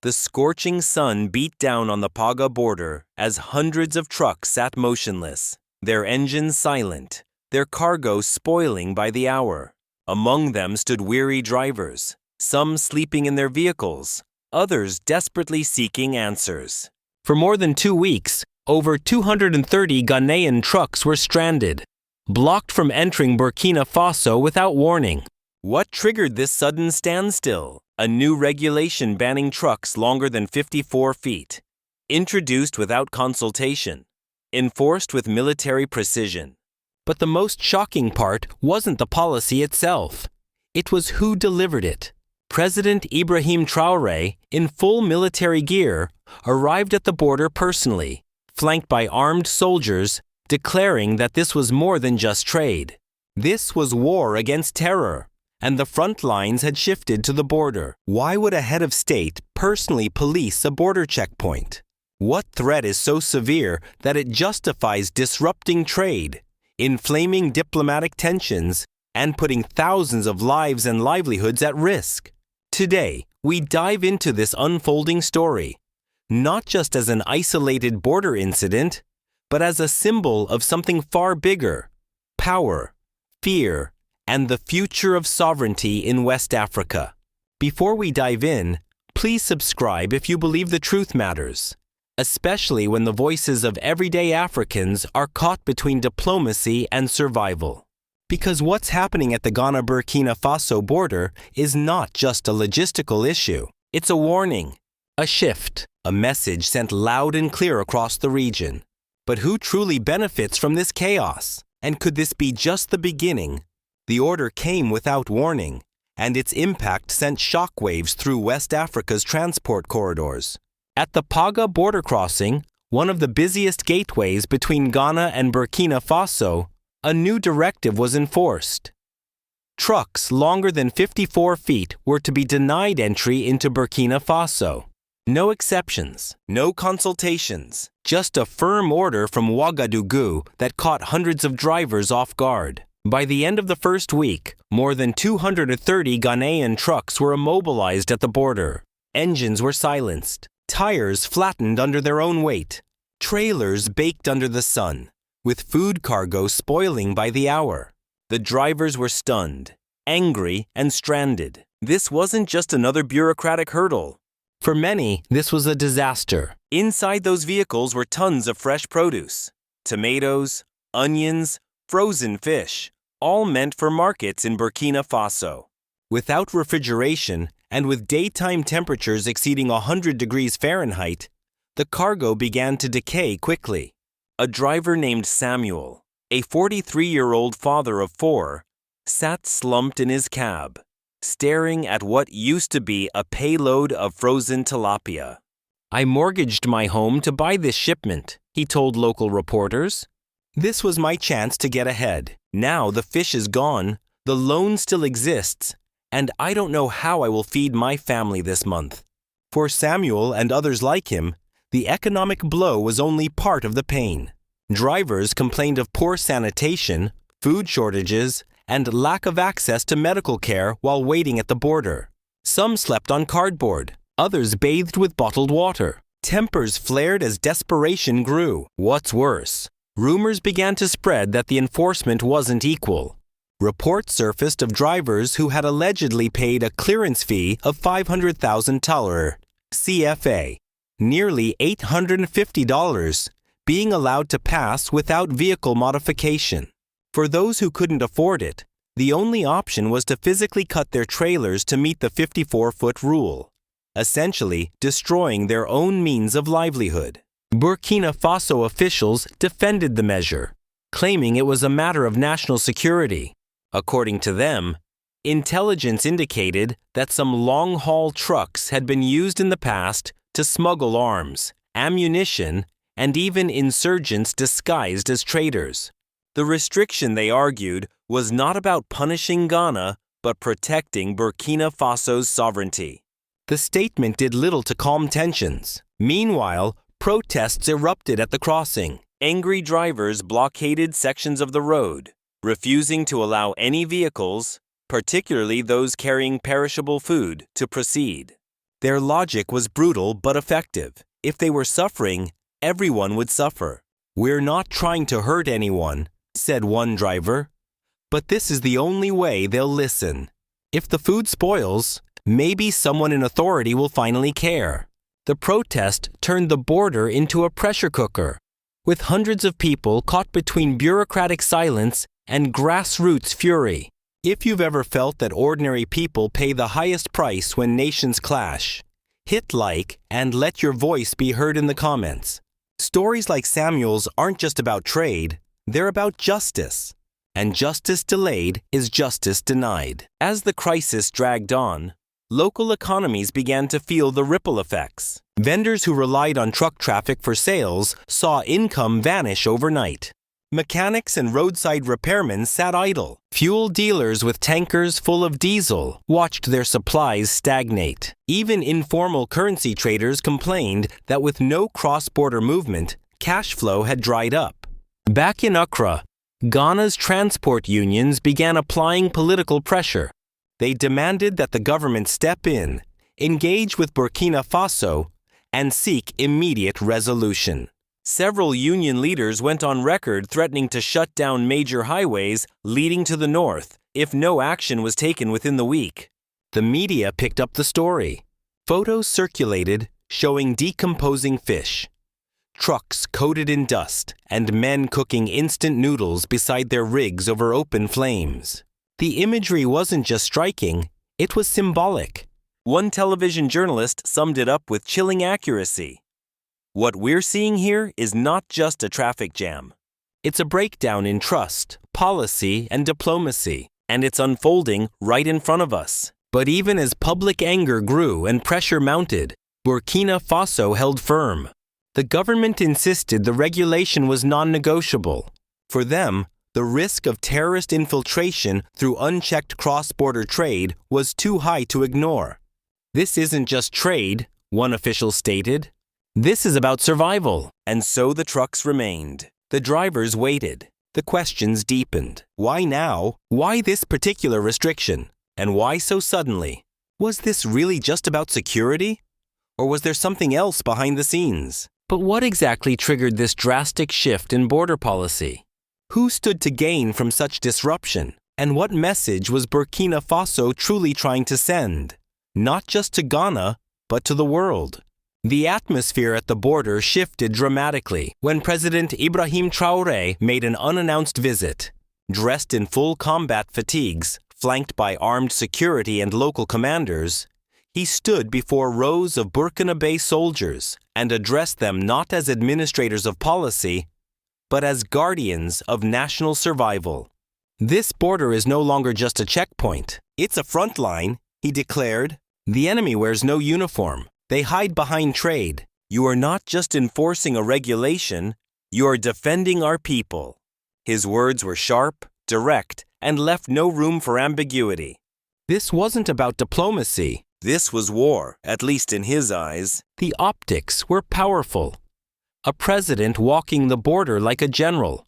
The scorching sun beat down on the Paga border as hundreds of trucks sat motionless, their engines silent, their cargo spoiling by the hour. Among them stood weary drivers, some sleeping in their vehicles, others desperately seeking answers. For more than 2 weeks, over 230 Ghanaian trucks were stranded, blocked from entering Burkina Faso without warning. What triggered this sudden standstill? A new regulation banning trucks longer than 54 feet, introduced without consultation, enforced with military precision. But the most shocking part wasn't the policy itself. It was who delivered it. President Ibrahim Traore, in full military gear, arrived at the border personally, flanked by armed soldiers, declaring that this was more than just trade. This was war against terror, and the front lines had shifted to the border. Why would a head of state personally police a border checkpoint? What threat is so severe that it justifies disrupting trade, inflaming diplomatic tensions, and putting thousands of lives and livelihoods at risk? Today, we dive into this unfolding story, not just as an isolated border incident, but as a symbol of something far bigger: power, fear, and the future of sovereignty in West Africa. Before we dive in, please subscribe if you believe the truth matters, especially when the voices of everyday Africans are caught between diplomacy and survival. Because what's happening at the Ghana-Burkina Faso border is not just a logistical issue. It's a warning, a shift, a message sent loud and clear across the region. But who truly benefits from this chaos? And could this be just the beginning? The order came without warning, and its impact sent shockwaves through West Africa's transport corridors. At the Paga border crossing, one of the busiest gateways between Ghana and Burkina Faso, a new directive was enforced. Trucks longer than 54 feet were to be denied entry into Burkina Faso. No exceptions, no consultations, just a firm order from Ouagadougou that caught hundreds of drivers off guard. By the end of the first week, more than 230 Ghanaian trucks were immobilized at the border. Engines were silenced, tires flattened under their own weight, trailers baked under the sun, with food cargo spoiling by the hour. The drivers were stunned, angry, and stranded. This wasn't just another bureaucratic hurdle. For many, this was a disaster. Inside those vehicles were tons of fresh produce, tomatoes, onions, frozen fish, all meant for markets in Burkina Faso. Without refrigeration and with daytime temperatures exceeding 100 degrees Fahrenheit, the cargo began to decay quickly. A driver named Samuel, a 43-year-old father of 4, sat slumped in his cab, staring at what used to be a payload of frozen tilapia. "I mortgaged my home to buy this shipment," he told local reporters. "This was my chance to get ahead. Now the fish is gone, the loan still exists, and I don't know how I will feed my family this month." For Samuel and others like him, the economic blow was only part of the pain. Drivers complained of poor sanitation, food shortages, and lack of access to medical care while waiting at the border. Some slept on cardboard, others bathed with bottled water. Tempers flared as desperation grew. What's worse, rumors began to spread that the enforcement wasn't equal. Reports surfaced of drivers who had allegedly paid a clearance fee of 500,000 T.R.A.O.R.E, CFA, nearly $850, being allowed to pass without vehicle modification. For those who couldn't afford it, the only option was to physically cut their trailers to meet the 54-foot rule, essentially destroying their own means of livelihood. Burkina Faso officials defended the measure, claiming it was a matter of national security. According to them, intelligence indicated that some long-haul trucks had been used in the past to smuggle arms, ammunition, and even insurgents disguised as traders. The restriction, they argued, was not about punishing Ghana, but protecting Burkina Faso's sovereignty. The statement did little to calm tensions. Meanwhile, protests erupted at the crossing. Angry drivers blockaded sections of the road, refusing to allow any vehicles, particularly those carrying perishable food, to proceed. Their logic was brutal but effective. If they were suffering, everyone would suffer. "We're not trying to hurt anyone," said one driver. "But this is the only way they'll listen. If the food spoils, maybe someone in authority will finally care." The protest turned the border into a pressure cooker, with hundreds of people caught between bureaucratic silence and grassroots fury. If you've ever felt that ordinary people pay the highest price when nations clash, hit like and let your voice be heard in the comments. Stories like Samuel's aren't just about trade, they're about justice. And justice delayed is justice denied. As the crisis dragged on, local economies began to feel the ripple effects. Vendors who relied on truck traffic for sales saw income vanish overnight. Mechanics and roadside repairmen sat idle. Fuel dealers with tankers full of diesel watched their supplies stagnate. Even informal currency traders complained that with no cross-border movement, cash flow had dried up. Back in Accra, Ghana's transport unions began applying political pressure. They demanded that the government step in, engage with Burkina Faso, and seek immediate resolution. Several union leaders went on record threatening to shut down major highways leading to the north if no action was taken within the week. The media picked up the story. Photos circulated showing decomposing fish, trucks coated in dust, and men cooking instant noodles beside their rigs over open flames. The imagery wasn't just striking, it was symbolic. One television journalist summed it up with chilling accuracy. "What we're seeing here is not just a traffic jam. It's a breakdown in trust, policy, and diplomacy, and it's unfolding right in front of us." But even as public anger grew and pressure mounted, Burkina Faso held firm. The government insisted the regulation was non-negotiable. For them, the risk of terrorist infiltration through unchecked cross-border trade was too high to ignore. "This isn't just trade," one official stated. "This is about survival." And so the trucks remained. The drivers waited. The questions deepened. Why now? Why this particular restriction? And why so suddenly? Was this really just about security? Or was there something else behind the scenes? But what exactly triggered this drastic shift in border policy? Who stood to gain from such disruption? And what message was Burkina Faso truly trying to send? Not just to Ghana, but to the world. The atmosphere at the border shifted dramatically when President Ibrahim Traore made an unannounced visit. Dressed in full combat fatigues, flanked by armed security and local commanders, he stood before rows of Burkina Faso soldiers and addressed them not as administrators of policy, but as guardians of national survival. "This border is no longer just a checkpoint. It's a front line," he declared. "The enemy wears no uniform. They hide behind trade. You are not just enforcing a regulation, you are defending our people." His words were sharp, direct, and left no room for ambiguity. This wasn't about diplomacy. This was war, at least in his eyes. The optics were powerful. A president walking the border like a general,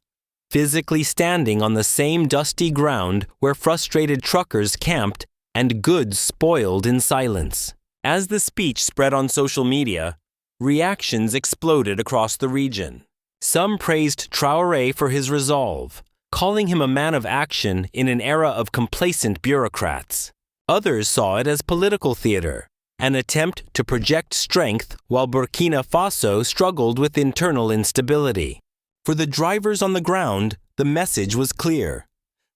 physically standing on the same dusty ground where frustrated truckers camped and goods spoiled in silence. As the speech spread on social media, reactions exploded across the region. Some praised Traore for his resolve, calling him a man of action in an era of complacent bureaucrats. Others saw it as political theater, an attempt to project strength while Burkina Faso struggled with internal instability. For the drivers on the ground, the message was clear.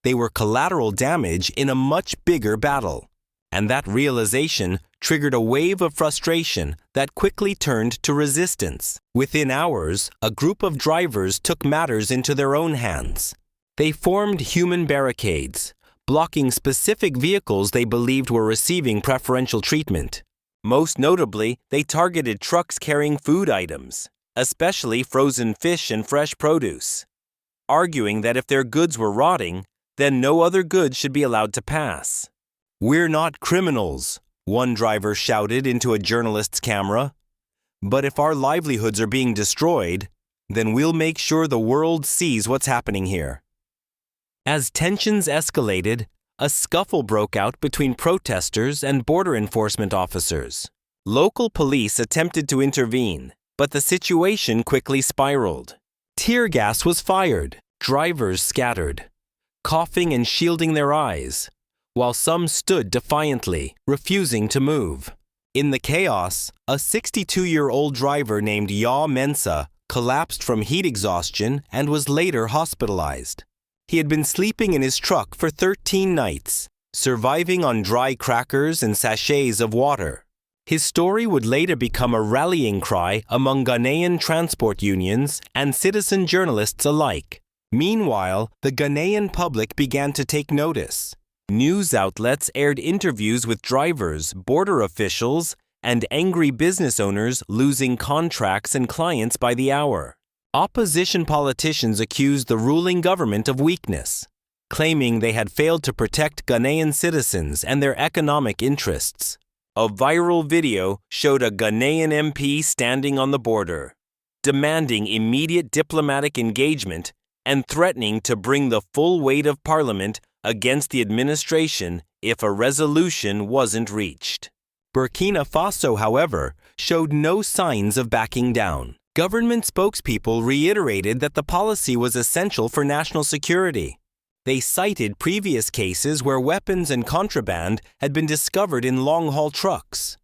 They were collateral damage in a much bigger battle. And that realization triggered a wave of frustration that quickly turned to resistance. Within hours, a group of drivers took matters into their own hands. They formed human barricades, blocking specific vehicles they believed were receiving preferential treatment. Most notably, they targeted trucks carrying food items, especially frozen fish and fresh produce, arguing that if their goods were rotting, then no other goods should be allowed to pass. "We're not criminals," one driver shouted into a journalist's camera. "But if our livelihoods are being destroyed, then we'll make sure the world sees what's happening here." As tensions escalated, a scuffle broke out between protesters and border enforcement officers. Local police attempted to intervene, but the situation quickly spiraled. Tear gas was fired, drivers scattered, coughing and shielding their eyes, while some stood defiantly, refusing to move. In the chaos, a 62-year-old driver named Ya Mensa collapsed from heat exhaustion and was later hospitalized. He had been sleeping in his truck for 13 nights, surviving on dry crackers and sachets of water. His story would later become a rallying cry among Ghanaian transport unions and citizen journalists alike. Meanwhile, the Ghanaian public began to take notice. News outlets aired interviews with drivers, border officials, and angry business owners losing contracts and clients by the hour. Opposition politicians accused the ruling government of weakness, claiming they had failed to protect Ghanaian citizens and their economic interests. A viral video showed a Ghanaian MP standing on the border, demanding immediate diplomatic engagement and threatening to bring the full weight of Parliament against the administration if a resolution wasn't reached. Burkina Faso, however, showed no signs of backing down. Government spokespeople reiterated that the policy was essential for national security. They cited previous cases where weapons and contraband had been discovered in long-haul trucks.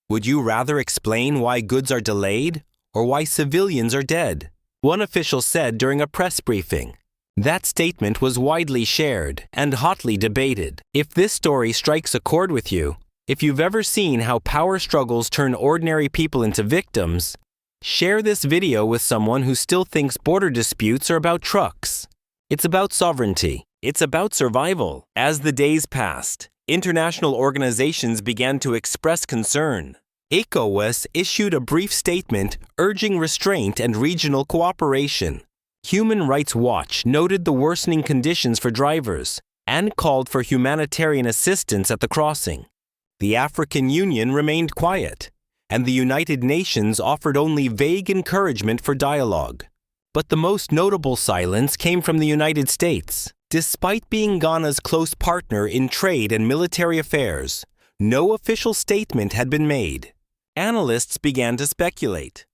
Would you rather explain why goods are delayed or why civilians are dead? One official said during a press briefing. That statement was widely shared and hotly debated. If this story strikes a chord with you, if you've ever seen how power struggles turn ordinary people into victims, share this video with someone who still thinks border disputes are about trucks. It's about sovereignty. It's about survival. As the days passed, international organizations began to express concern. ECOWAS issued a brief statement urging restraint and regional cooperation. Human Rights Watch noted the worsening conditions for drivers and called for humanitarian assistance at the crossing. The African Union remained quiet, and the United Nations offered only vague encouragement for dialogue. But the most notable silence came from the United States. Despite being Ghana's close partner in trade and military affairs, no official statement had been made. Analysts began to speculate.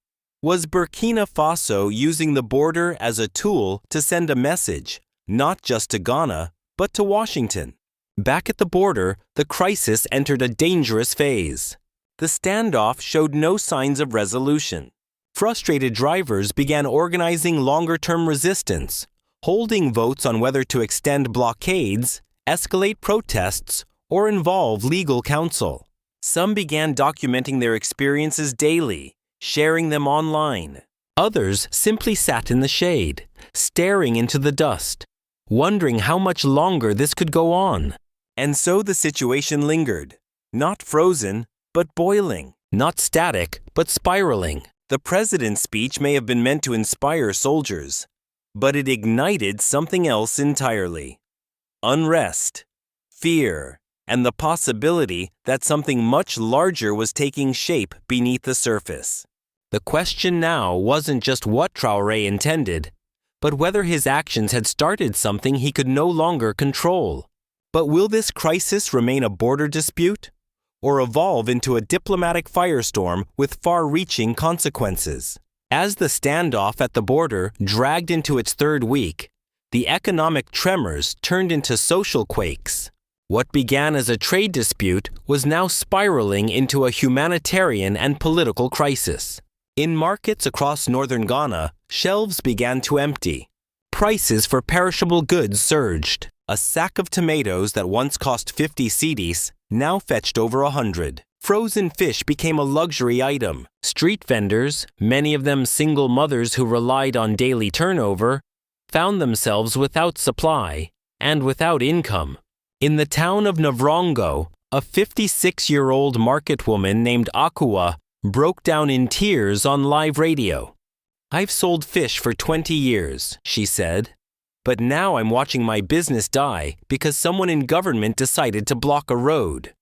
Was Burkina Faso using the border as a tool to send a message, not just to Ghana, but to Washington? Back at the border, the crisis entered a dangerous phase. The standoff showed no signs of resolution. Frustrated drivers began organizing longer-term resistance, holding votes on whether to extend blockades, escalate protests, or involve legal counsel. Some began documenting their experiences daily, sharing them online. Others simply sat in the shade, staring into the dust, wondering how much longer this could go on. And so the situation lingered, not frozen, but boiling, not static, but spiraling. The president's speech may have been meant to inspire soldiers, but it ignited something else entirely. Unrest, fear, and the possibility that something much larger was taking shape beneath the surface. The question now wasn't just what Traore intended, but whether his actions had started something he could no longer control. But will this crisis remain a border dispute, or evolve into a diplomatic firestorm with far-reaching consequences? As the standoff at the border dragged into its third week, the economic tremors turned into social quakes. What began as a trade dispute was now spiraling into a humanitarian and political crisis. In markets across northern Ghana, shelves began to empty. Prices for perishable goods surged. A sack of tomatoes that once cost 50 cedis now fetched over 100. Frozen fish became a luxury item. Street vendors, many of them single mothers who relied on daily turnover, found themselves without supply and without income. In the town of Navrongo, a 56-year-old market woman named Akua broke down in tears on live radio. "I've sold fish for 20 years, she said, but now I'm watching my business die because someone in government decided to block a road."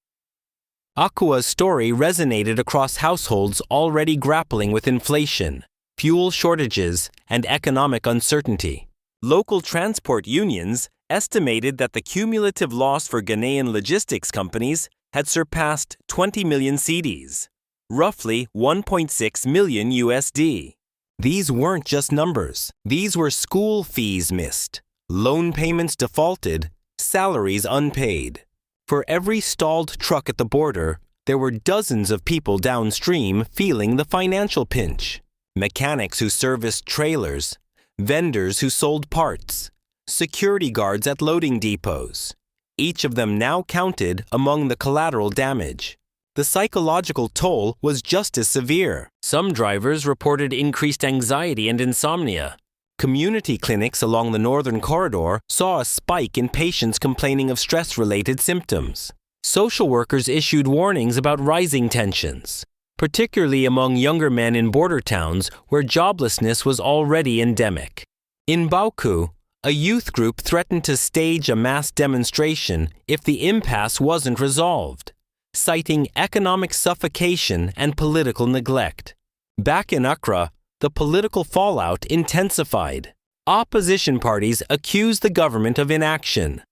Akua's story resonated across households already grappling with inflation, fuel shortages, and economic uncertainty. Local transport unions estimated that the cumulative loss for Ghanaian logistics companies had surpassed 20 million cedis. roughly 1.6 million USD. These weren't just numbers. These were school fees missed, loan payments defaulted, salaries unpaid. For every stalled truck at the border, there were dozens of people downstream feeling the financial pinch. Mechanics who serviced trailers, vendors who sold parts, security guards at loading depots. Each of them now counted among the collateral damage. The psychological toll was just as severe. Some drivers reported increased anxiety and insomnia. Community clinics along the northern corridor saw a spike in patients complaining of stress-related symptoms. Social workers issued warnings about rising tensions, particularly among younger men in border towns where joblessness was already endemic. In Bauku, a youth group threatened to stage a mass demonstration if the impasse wasn't resolved, citing economic suffocation and political neglect. Back in Accra, the political fallout intensified. Opposition parties accused the government of inaction,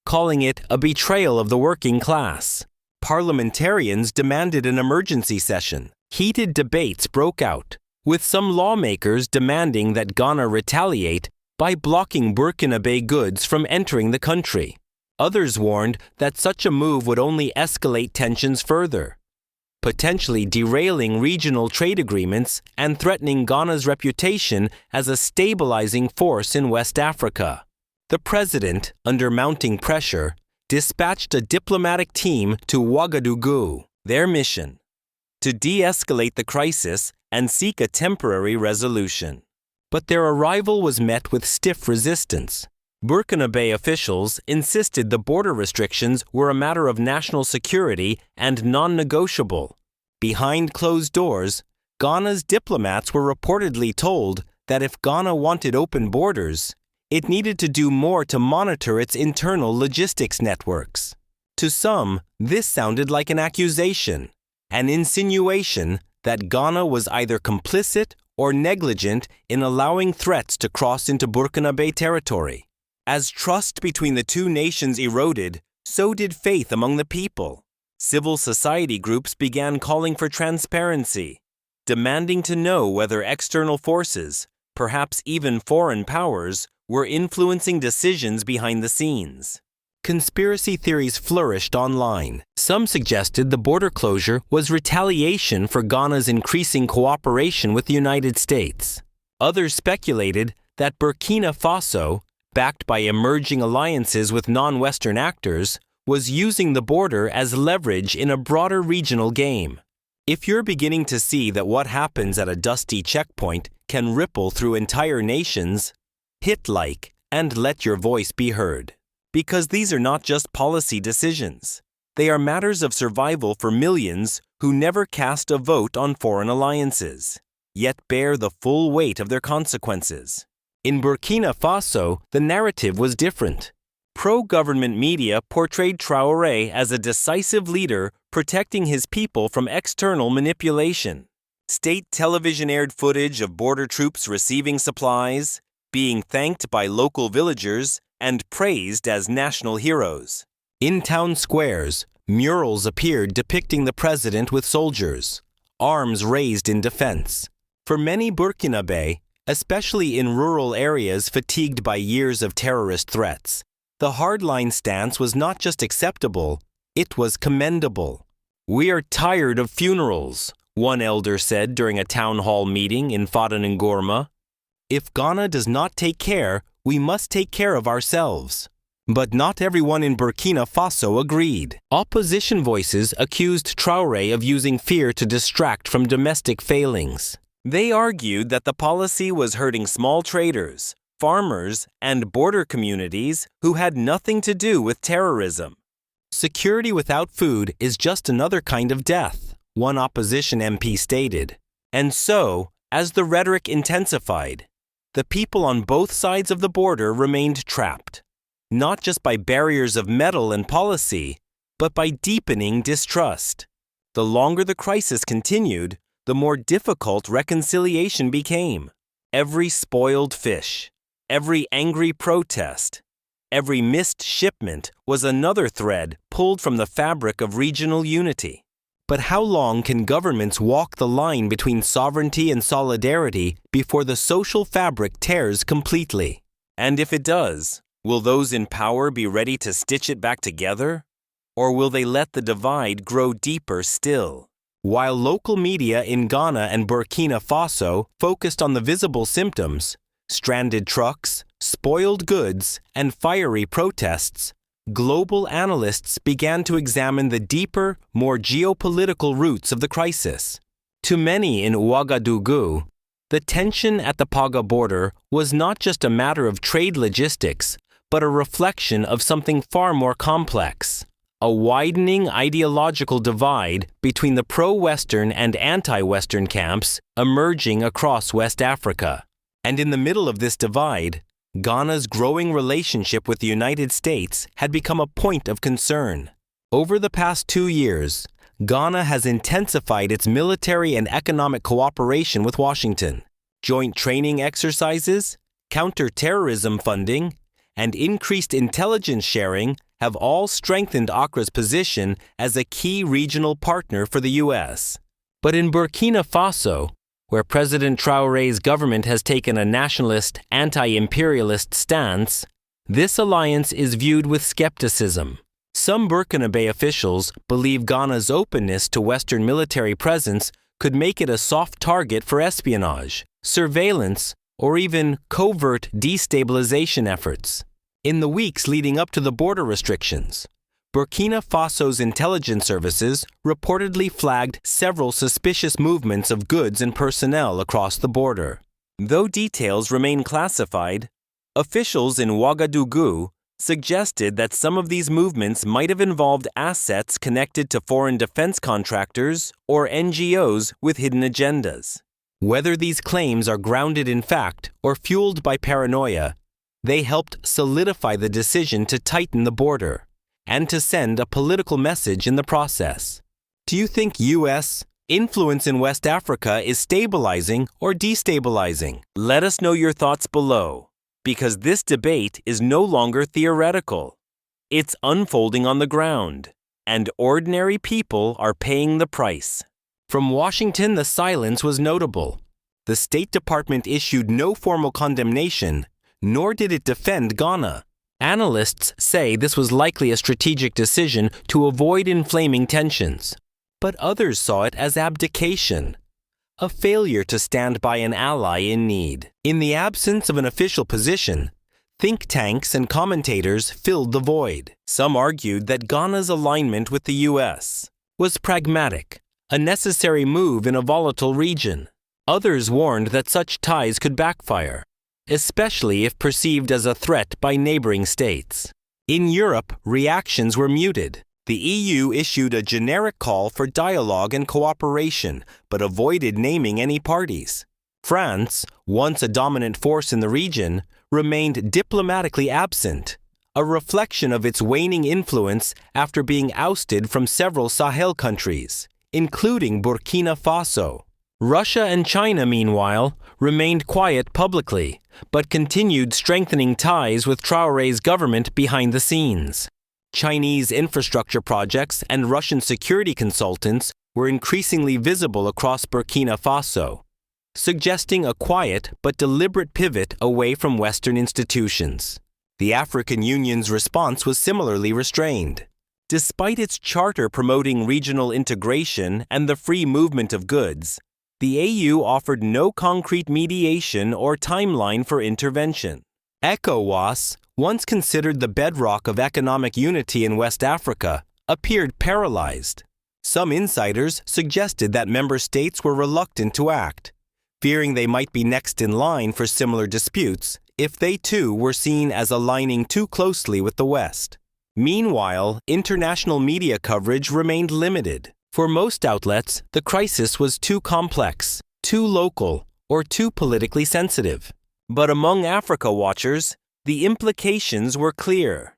calling it a betrayal of the working class. Parliamentarians demanded an emergency session. Heated debates broke out, with some lawmakers demanding that Ghana retaliate by blocking Burkinabe goods from entering the country. Others warned that such a move would only escalate tensions further, potentially derailing regional trade agreements and threatening Ghana's reputation as a stabilizing force in West Africa. The president, under mounting pressure, dispatched a diplomatic team to Ouagadougou. Their mission: to de-escalate the crisis and seek a temporary resolution. But their arrival was met with stiff resistance. Burkinabe officials insisted the border restrictions were a matter of national security and non-negotiable. Behind closed doors, Ghana's diplomats were reportedly told that if Ghana wanted open borders, it needed to do more to monitor its internal logistics networks. To some, this sounded like an accusation, an insinuation that Ghana was either complicit or negligent in allowing threats to cross into Burkinabe territory. As trust between the two nations eroded, so did faith among the people. Civil society groups began calling for transparency, demanding to know whether external forces, perhaps even foreign powers, were influencing decisions behind the scenes. Conspiracy theories flourished online. Some suggested the border closure was retaliation for Ghana's increasing cooperation with the United States. Others speculated that Burkina Faso, backed by emerging alliances with non-Western actors, was using the border as leverage in a broader regional game. If you're beginning to see that what happens at a dusty checkpoint can ripple through entire nations, hit like and let your voice be heard. Because these are not just policy decisions. They are matters of survival for millions who never cast a vote on foreign alliances, yet bear the full weight of their consequences. In Burkina Faso, the narrative was different. Pro-government media portrayed Traore as a decisive leader protecting his people from external manipulation. State television aired footage of border troops receiving supplies, being thanked by local villagers, and praised as national heroes. In town squares, murals appeared depicting the president with soldiers, arms raised in defense. For many Burkinabe, especially in rural areas fatigued by years of terrorist threats, the hardline stance was not just acceptable, it was commendable. "We are tired of funerals," one elder said during a town hall meeting in Fada-Ngorma. "If Ghana does not take care, we must take care of ourselves." But not everyone in Burkina Faso agreed. Opposition voices accused Traore of using fear to distract from domestic failings. They argued that the policy was hurting small traders, farmers, and border communities who had nothing to do with terrorism. "Security without food is just another kind of death," one opposition MP stated. And so, as the rhetoric intensified, the people on both sides of the border remained trapped, not just by barriers of metal and policy, but by deepening distrust. The longer the crisis continued, the more difficult reconciliation became. Every spoiled fish, every angry protest, every missed shipment was another thread pulled from the fabric of regional unity. But how long can governments walk the line between sovereignty and solidarity before the social fabric tears completely? And if it does, will those in power be ready to stitch it back together? Or will they let the divide grow deeper still? While local media in Ghana and Burkina Faso focused on the visible symptoms, stranded trucks, spoiled goods, and fiery protests, global analysts began to examine the deeper, more geopolitical roots of the crisis. To many in Ouagadougou, the tension at the Paga border was not just a matter of trade logistics, but a reflection of something far more complex: a widening ideological divide between the pro-Western and anti-Western camps emerging across West Africa. And in the middle of this divide, Ghana's growing relationship with the United States had become a point of concern. Over the past 2 years, Ghana has intensified its military and economic cooperation with Washington. Joint training exercises, counter-terrorism funding, and increased intelligence sharing have all strengthened Accra's position as a key regional partner for the U.S. But in Burkina Faso, where President Traore's government has taken a nationalist, anti-imperialist stance, this alliance is viewed with skepticism. Some Burkinabe officials believe Ghana's openness to Western military presence could make it a soft target for espionage, surveillance, or even covert destabilization efforts. In the weeks leading up to the border restrictions, Burkina Faso's intelligence services reportedly flagged several suspicious movements of goods and personnel across the border. Though details remain classified, officials in Ouagadougou suggested that some of these movements might have involved assets connected to foreign defense contractors or NGOs with hidden agendas. Whether these claims are grounded in fact or fueled by paranoia, they helped solidify the decision to tighten the border and to send a political message in the process. Do you think U.S. influence in West Africa is stabilizing or destabilizing? Let us know your thoughts below, because this debate is no longer theoretical. It's unfolding on the ground, and ordinary people are paying the price. From Washington, the silence was notable. The State Department issued no formal condemnation, nor did it defend Ghana. Analysts say this was likely a strategic decision to avoid inflaming tensions, but others saw it as abdication, a failure to stand by an ally in need. In the absence of an official position, think tanks and commentators filled the void. Some argued that Ghana's alignment with the U.S. was pragmatic, a necessary move in a volatile region. Others warned that such ties could backfire, especially if perceived as a threat by neighboring states. In Europe, reactions were muted. The EU issued a generic call for dialogue and cooperation, but avoided naming any parties. France, once a dominant force in the region, remained diplomatically absent, a reflection of its waning influence after being ousted from several Sahel countries, including Burkina Faso. Russia and China, meanwhile, remained quiet publicly, but continued strengthening ties with Traore's government behind the scenes. Chinese infrastructure projects and Russian security consultants were increasingly visible across Burkina Faso, suggesting a quiet but deliberate pivot away from Western institutions. The African Union's response was similarly restrained. Despite its charter promoting regional integration and the free movement of goods, the AU offered no concrete mediation or timeline for intervention. ECOWAS, once considered the bedrock of economic unity in West Africa, appeared paralyzed. Some insiders suggested that member states were reluctant to act, fearing they might be next in line for similar disputes if they too were seen as aligning too closely with the West. Meanwhile, international media coverage remained limited. For most outlets, the crisis was too complex, too local, or too politically sensitive. But among Africa watchers, the implications were clear.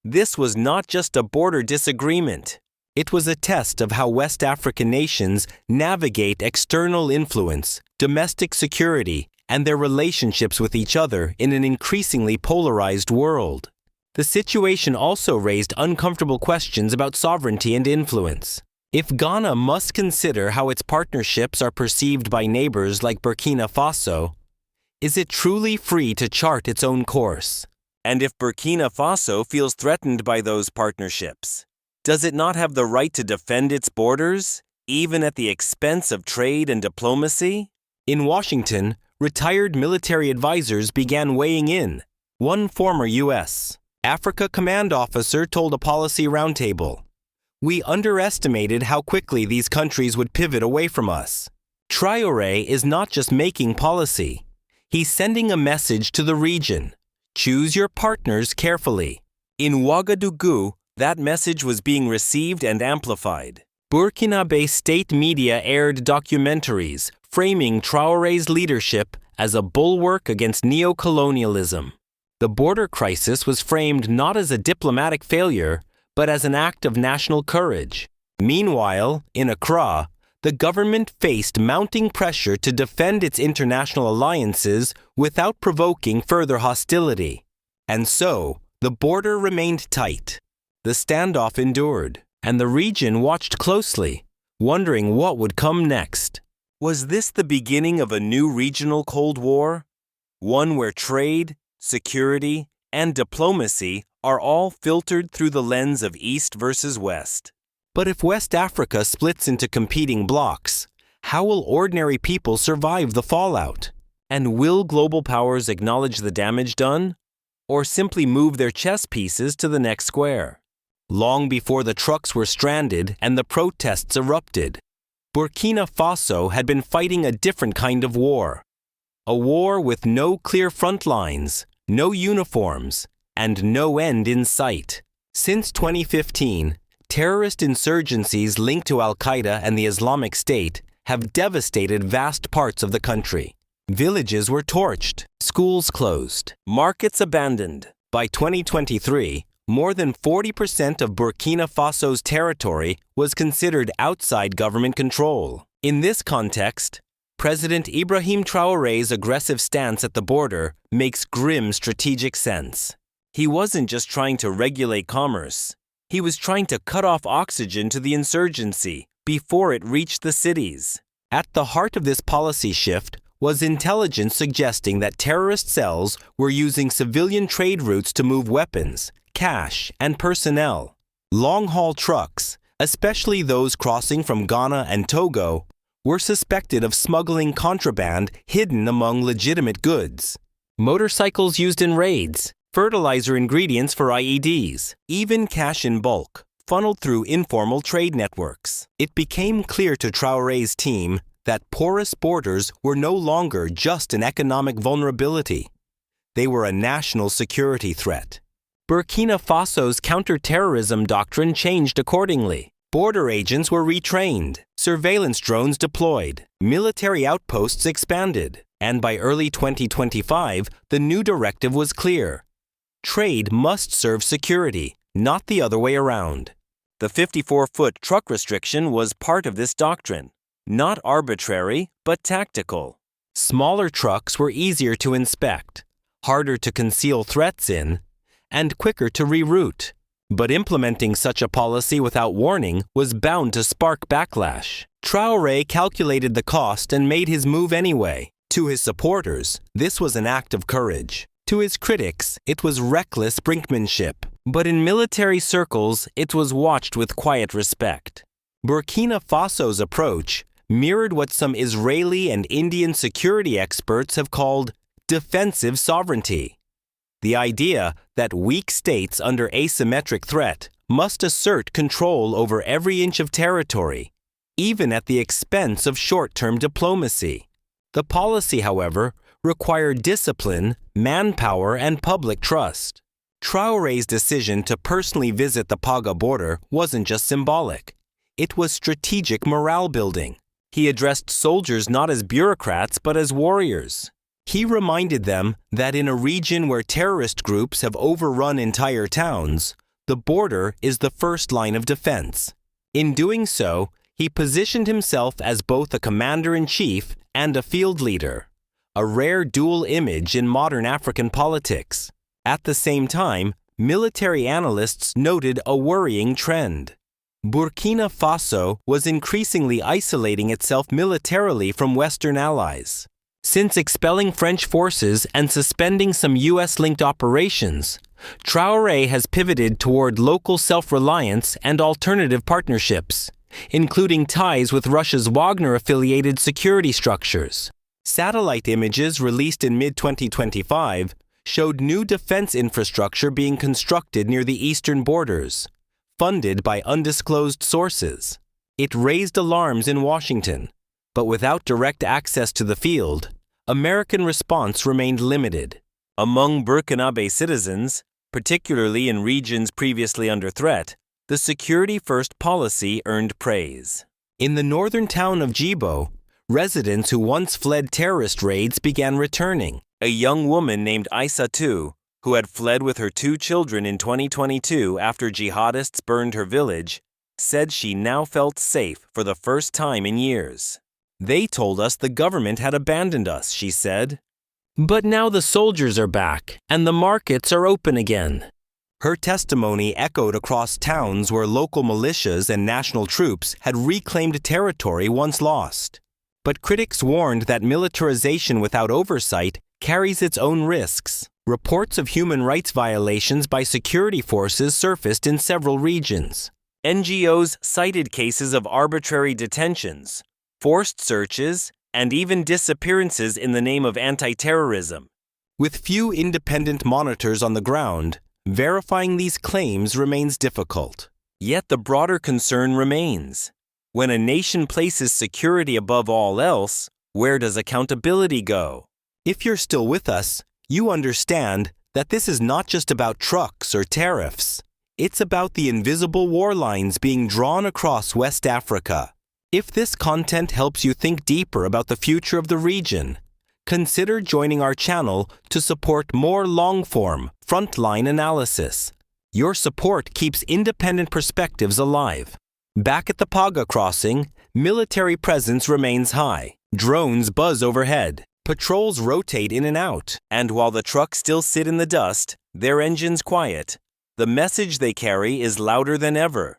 This was not just a border disagreement. It was a test of how West African nations navigate external influence, domestic security, and their relationships with each other in an increasingly polarized world. The situation also raised uncomfortable questions about sovereignty and influence. If Ghana must consider how its partnerships are perceived by neighbors like Burkina Faso, is it truly free to chart its own course? And if Burkina Faso feels threatened by those partnerships, does it not have the right to defend its borders, even at the expense of trade and diplomacy? In Washington, retired military advisors began weighing in. One former U.S. Africa command officer told a policy roundtable, "We underestimated how quickly these countries would pivot away from us." Traore is not just making policy. He's sending a message to the region. Choose your partners carefully. In Ouagadougou, that message was being received and amplified. Burkina state media aired documentaries framing Traore's leadership as a bulwark against neo-colonialism. The border crisis was framed not as a diplomatic failure, but as an act of national courage. Meanwhile, in Accra, the government faced mounting pressure to defend its international alliances without provoking further hostility. And so, the border remained tight. The standoff endured, and the region watched closely, wondering what would come next. Was this the beginning of a new regional Cold War? One where trade, security, and diplomacy are all filtered through the lens of East versus West. But if West Africa splits into competing blocs, how will ordinary people survive the fallout? And will global powers acknowledge the damage done, or simply move their chess pieces to the next square? Long before the trucks were stranded and the protests erupted, Burkina Faso had been fighting a different kind of war. A war with no clear front lines, no uniforms, and no end in sight. Since 2015, terrorist insurgencies linked to Al-Qaeda and the Islamic State have devastated vast parts of the country. Villages were torched, schools closed, markets abandoned. By 2023, more than 40% of Burkina Faso's territory was considered outside government control. In this context, President Ibrahim Traore's aggressive stance at the border makes grim strategic sense. He wasn't just trying to regulate commerce. He was trying to cut off oxygen to the insurgency before it reached the cities. At the heart of this policy shift was intelligence suggesting that terrorist cells were using civilian trade routes to move weapons, cash, and personnel. Long-haul trucks, especially those crossing from Ghana and Togo, were suspected of smuggling contraband hidden among legitimate goods. Motorcycles used in raids, fertilizer ingredients for IEDs, even cash in bulk, funneled through informal trade networks. It became clear to Traore's team that porous borders were no longer just an economic vulnerability. They were a national security threat. Burkina Faso's counter-terrorism doctrine changed accordingly. Border agents were retrained, surveillance drones deployed, military outposts expanded, and by early 2025, the new directive was clear. Trade must serve security, not the other way around. The 54-foot truck restriction was part of this doctrine, not arbitrary, but tactical. Smaller trucks were easier to inspect, harder to conceal threats in, and quicker to reroute. But implementing such a policy without warning was bound to spark backlash. Traore calculated the cost and made his move anyway. To his supporters, this was an act of courage. To his critics, it was reckless brinkmanship. But in military circles, it was watched with quiet respect. Burkina Faso's approach mirrored what some Israeli and Indian security experts have called defensive sovereignty. The idea that weak states under asymmetric threat must assert control over every inch of territory, even at the expense of short-term diplomacy. The policy, however, required discipline, manpower, and public trust. Traore's decision to personally visit the Paga border wasn't just symbolic. It was strategic morale building. He addressed soldiers not as bureaucrats but as warriors. He reminded them that in a region where terrorist groups have overrun entire towns, the border is the first line of defense. In doing so, he positioned himself as both a commander-in-chief and a field leader, a rare dual image in modern African politics. At the same time, military analysts noted a worrying trend. Burkina Faso was increasingly isolating itself militarily from Western allies. Since expelling French forces and suspending some US-linked operations, Traore has pivoted toward local self-reliance and alternative partnerships, including ties with Russia's Wagner-affiliated security structures. Satellite images released in mid-2025 showed new defense infrastructure being constructed near the eastern borders, funded by undisclosed sources. It raised alarms in Washington, but without direct access to the field, American response remained limited. Among Burkinabe citizens, particularly in regions previously under threat, the security-first policy earned praise. In the northern town of Djibo, residents who once fled terrorist raids began returning. A young woman named Aissatou, who had fled with her 2 children in 2022 after jihadists burned her village, said she now felt safe for the first time in years. "They told us the government had abandoned us," she said. "But now the soldiers are back and the markets are open again." Her testimony echoed across towns where local militias and national troops had reclaimed territory once lost. But critics warned that militarization without oversight carries its own risks. Reports of human rights violations by security forces surfaced in several regions. NGOs cited cases of arbitrary detentions, forced searches, and even disappearances in the name of anti-terrorism. With few independent monitors on the ground, verifying these claims remains difficult. Yet the broader concern remains. When a nation places security above all else, where does accountability go? If you're still with us, you understand that this is not just about trucks or tariffs. It's about the invisible war lines being drawn across West Africa. If this content helps you think deeper about the future of the region, consider joining our channel to support more long-form, frontline analysis. Your support keeps independent perspectives alive. Back at the Paga crossing, military presence remains high. Drones buzz overhead. Patrols rotate in and out, and while the trucks still sit in the dust, their engines quiet, the message they carry is louder than ever.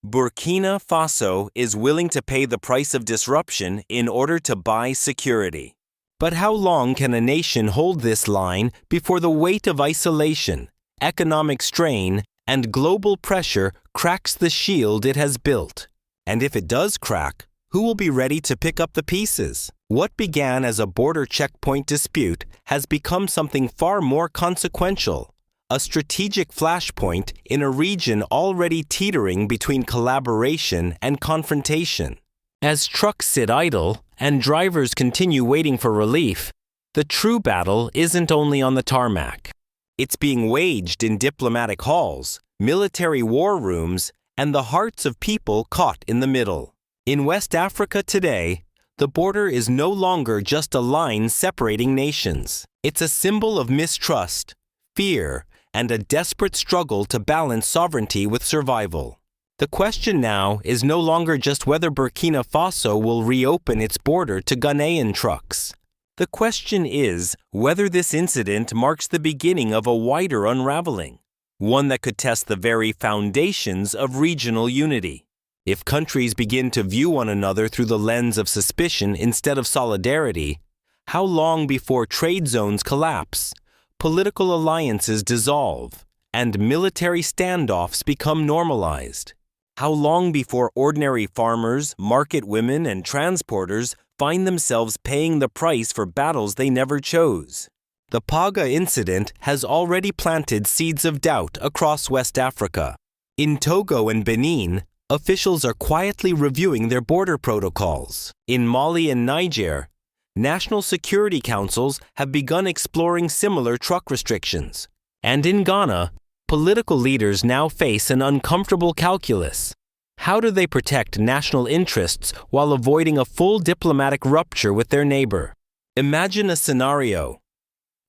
Burkina Faso is willing to pay the price of disruption in order to buy security. But how long can a nation hold this line before the weight of isolation, economic strain, and global pressure cracks the shield it has built? And if it does crack, who will be ready to pick up the pieces? What began as a border checkpoint dispute has become something far more consequential, a strategic flashpoint in a region already teetering between collaboration and confrontation. As trucks sit idle and drivers continue waiting for relief, the true battle isn't only on the tarmac. It's being waged in diplomatic halls, military war rooms, and the hearts of people caught in the middle. In West Africa today, the border is no longer just a line separating nations. It's a symbol of mistrust, fear, and a desperate struggle to balance sovereignty with survival. The question now is no longer just whether Burkina Faso will reopen its border to Ghanaian trucks. The question is whether this incident marks the beginning of a wider unraveling, one that could test the very foundations of regional unity. If countries begin to view one another through the lens of suspicion instead of solidarity, how long before trade zones collapse, political alliances dissolve, and military standoffs become normalized? How long before ordinary farmers, market women, and transporters find themselves paying the price for battles they never chose? The Paga incident has already planted seeds of doubt across West Africa. In Togo and Benin, officials are quietly reviewing their border protocols. In Mali and Niger, national security councils have begun exploring similar truck restrictions. And in Ghana, political leaders now face an uncomfortable calculus. How do they protect national interests while avoiding a full diplomatic rupture with their neighbor? Imagine a scenario.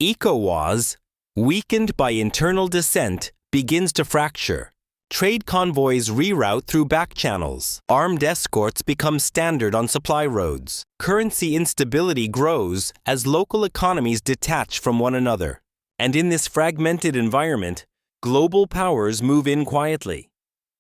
ECOWAS, weakened by internal dissent, begins to fracture. Trade convoys reroute through back channels. Armed escorts become standard on supply roads. Currency instability grows as local economies detach from one another. And in this fragmented environment, global powers move in quietly.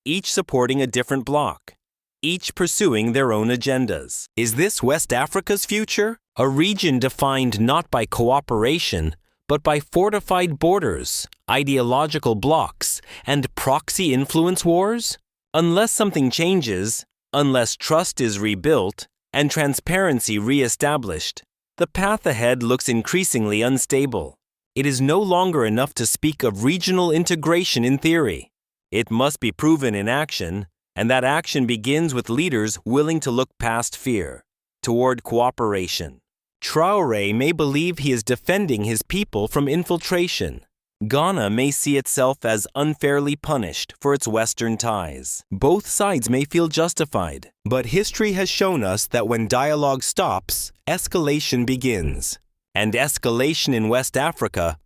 each supporting a different bloc, each pursuing their own agendas. Is this West Africa's future? A region defined not by cooperation, but by fortified borders, ideological blocs, and proxy influence wars? Unless something changes, unless trust is rebuilt and transparency re-established, the path ahead looks increasingly unstable. It is no longer enough to speak of regional integration in theory. It must be proven in action, and that action begins with leaders willing to look past fear, toward cooperation. Traore may believe he is defending his people from infiltration. Ghana may see itself as unfairly punished for its Western ties. Both sides may feel justified, but history has shown us that when dialogue stops, escalation begins. And escalation in West Africa,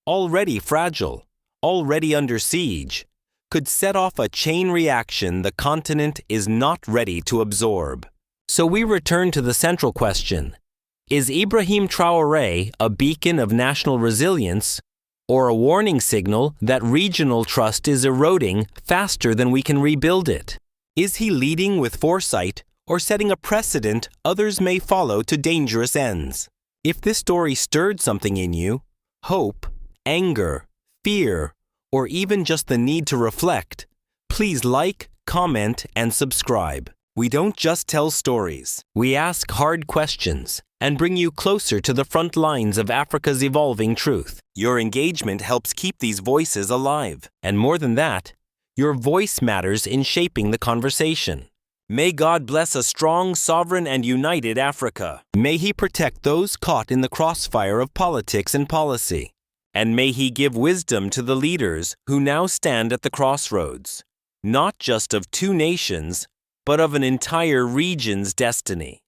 already fragile, already under siege, could set off a chain reaction the continent is not ready to absorb. So we return to the central question. Is Ibrahim Traore a beacon of national resilience, or a warning signal that regional trust is eroding faster than we can rebuild it? Is he leading with foresight or setting a precedent others may follow to dangerous ends? If this story stirred something in you, hope, anger, fear, or even just the need to reflect, please like, comment, and subscribe. We don't just tell stories. We ask hard questions and bring you closer to the front lines of Africa's evolving truth. Your engagement helps keep these voices alive. And more than that, your voice matters in shaping the conversation. May God bless a strong, sovereign, and united Africa. May He protect those caught in the crossfire of politics and policy. And may He give wisdom to the leaders who now stand at the crossroads, not just of two nations, but of an entire region's destiny.